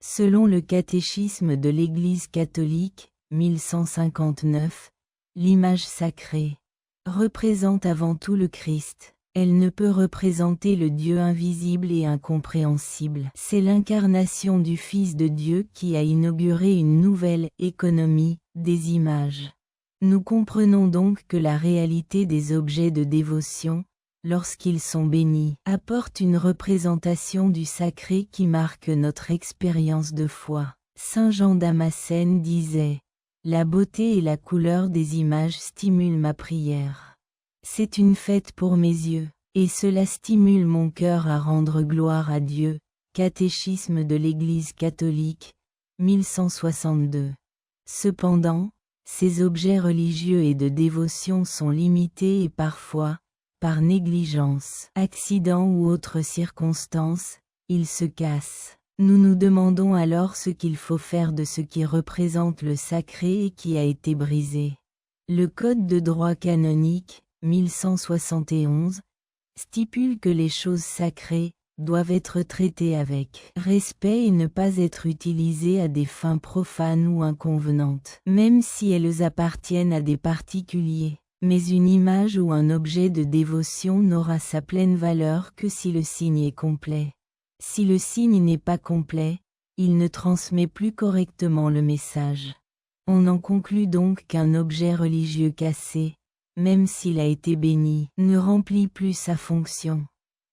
Selon le catéchisme de l'Église catholique, 1159, l'image sacrée représente avant tout le Christ. Elle ne peut représenter le Dieu invisible et incompréhensible. C'est l'incarnation du Fils de Dieu qui a inauguré une nouvelle économie des images. Nous comprenons donc que la réalité des objets de dévotion, lorsqu'ils sont bénis, apporte une représentation du sacré qui marque notre expérience de foi. Saint Jean Damascène disait: « La beauté et la couleur des images stimulent ma prière. C'est une fête pour mes yeux, et cela stimule mon cœur à rendre gloire à Dieu. » Catéchisme de l'Église catholique, 1162. Cependant, ces objets religieux et de dévotion sont limités et parfois, par négligence, accident ou autres circonstances, ils se cassent. Nous nous demandons alors ce qu'il faut faire de ce qui représente le sacré et qui a été brisé. Le Code de droit canonique, 1171, stipule que les choses sacrées doivent être traitées avec respect et ne pas être utilisées à des fins profanes ou inconvenantes, même si elles appartiennent à des particuliers. Mais une image ou un objet de dévotion n'aura sa pleine valeur que si le signe est complet. Si le signe n'est pas complet, il ne transmet plus correctement le message. On en conclut donc qu'un objet religieux cassé, même s'il a été béni, ne remplit plus sa fonction.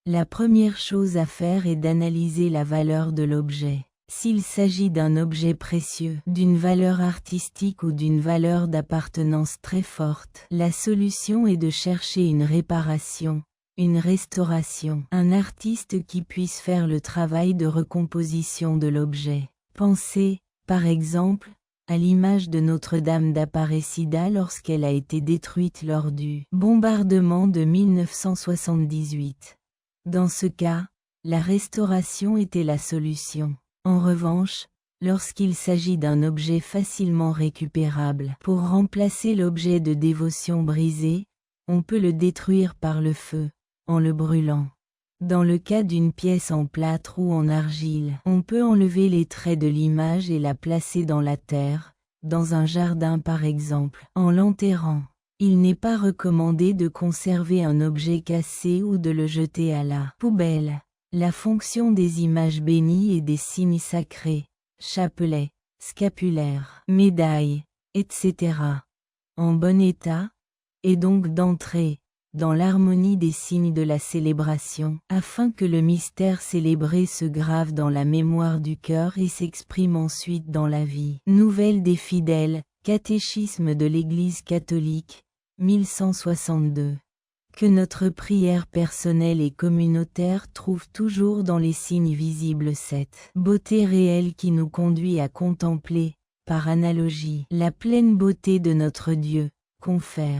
La première chose à faire est d'analyser la valeur de l'objet. S'il s'agit d'un objet précieux, d'une valeur artistique ou d'une valeur d'appartenance très forte, la solution est de chercher une réparation, une restauration, un artiste qui puisse faire le travail de recomposition de l'objet. Pensez, par exemple, à l'image de Notre-Dame d'Aparecida lorsqu'elle a été détruite lors du bombardement de 1978. Dans ce cas, la restauration était la solution. En revanche, lorsqu'il s'agit d'un objet facilement récupérable, pour remplacer l'objet de dévotion brisé, on peut le détruire par le feu, en le brûlant. Dans le cas d'une pièce en plâtre ou en argile, on peut enlever les traits de l'image et la placer dans la terre, dans un jardin par exemple, en l'enterrant. Il n'est pas recommandé de conserver un objet cassé ou de le jeter à la poubelle. La fonction des images bénies et des signes sacrés, chapelets, scapulaires, médailles, etc., en bon état, est donc d'entrer dans l'harmonie des signes de la célébration, afin que le mystère célébré se grave dans la mémoire du cœur et s'exprime ensuite dans la vie nouvelle des fidèles. Catéchisme de l'Église catholique, 1162. Que notre prière personnelle et communautaire trouve toujours dans les signes visibles cette beauté réelle qui nous conduit à contempler, par analogie, la pleine beauté de notre Dieu, confère